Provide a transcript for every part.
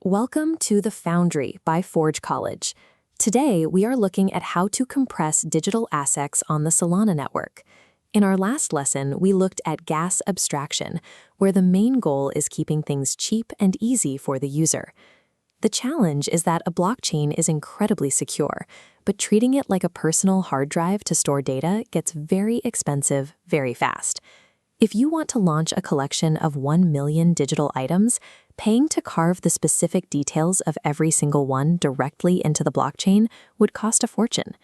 Welcome to The Foundry by Forge College. Today, we are looking at how to compress digital assets on the Solana network. In our last lesson, we looked at gas abstraction, where the main goal is keeping things cheap and easy for the user. The challenge is that a blockchain is incredibly secure, but treating it like a personal hard drive to store data gets very expensive very fast. If you want to launch a collection of 1 million digital items, paying to carve the specific details of every single one directly into the blockchain would cost a fortune.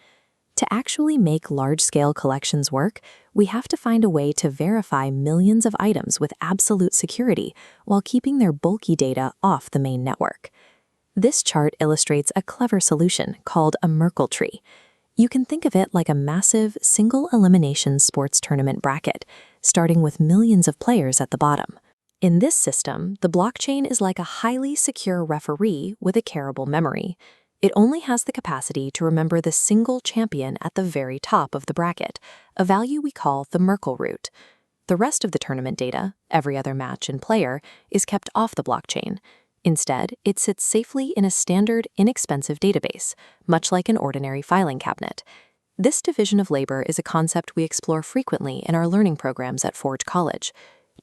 To actually make large-scale collections work, we have to find a way to verify millions of items with absolute security while keeping their bulky data off the main network. This chart illustrates a clever solution called a Merkle tree. You can think of it like a massive, single-elimination sports tournament bracket, starting with millions of players at the bottom. In this system, the blockchain is like a highly secure referee with a careable memory. It only has the capacity to remember the single champion at the very top of the bracket, a value we call the Merkle root. The rest of the tournament data, every other match and player, is kept off the blockchain. Instead, it sits safely in a standard, inexpensive database, much like an ordinary filing cabinet. This division of labor is a concept we explore frequently in our learning programs at Forge College.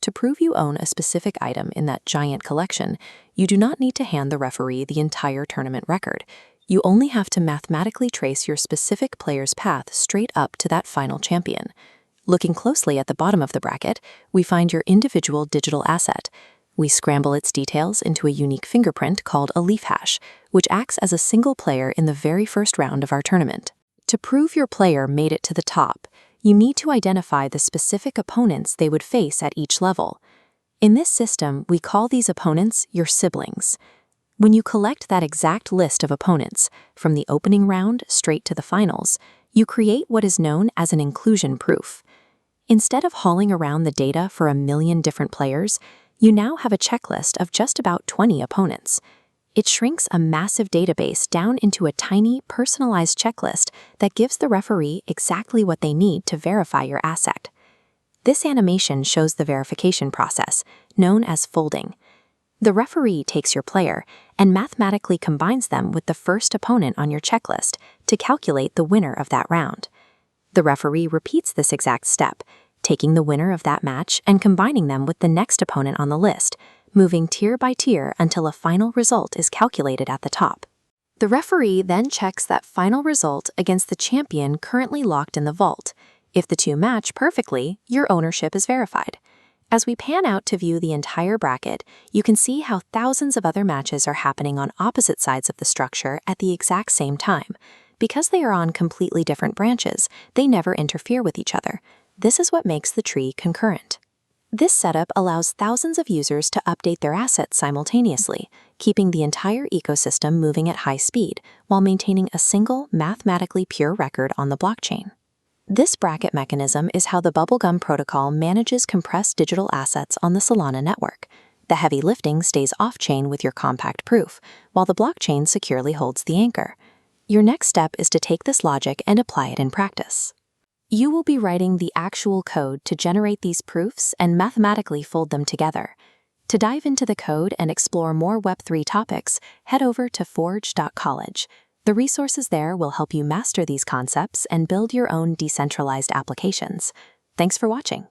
To prove you own a specific item in that giant collection, you do not need to hand the referee the entire tournament record. You only have to mathematically trace your specific player's path straight up to that final champion. Looking closely at the bottom of the bracket, we find your individual digital asset. We scramble its details into a unique fingerprint called a leaf hash, which acts as a single player in the very first round of our tournament. To prove your player made it to the top, you need to identify the specific opponents they would face at each level. In this system, we call these opponents your siblings. When you collect that exact list of opponents, from the opening round straight to the finals, you create what is known as an inclusion proof. Instead of hauling around the data for 1 million different players, you now have a checklist of just about 20 opponents. It shrinks a massive database down into a tiny, personalized checklist that gives the referee exactly what they need to verify your asset. This animation shows the verification process, known as folding. The referee takes your player and mathematically combines them with the first opponent on your checklist to calculate the winner of that round. The referee repeats this exact step, taking the winner of that match and combining them with the next opponent on the list, moving tier by tier until a final result is calculated at the top. The referee then checks that final result against the champion currently locked in the vault. If the two match perfectly, your ownership is verified. As we pan out to view the entire bracket, you can see how thousands of other matches are happening on opposite sides of the structure at the exact same time. Because they are on completely different branches, they never interfere with each other. This is what makes the tree concurrent. This setup allows thousands of users to update their assets simultaneously, keeping the entire ecosystem moving at high speed while maintaining a single, mathematically pure record on the blockchain. This bracket mechanism is how the Bubblegum protocol manages compressed digital assets on the Solana network. The heavy lifting stays off-chain with your compact proof, while the blockchain securely holds the anchor. Your next step is to take this logic and apply it in practice. You will be writing the actual code to generate these proofs and mathematically fold them together. To dive into the code and explore more Web3 topics, head over to forge.college. The resources there will help you master these concepts and build your own decentralized applications. Thanks for watching.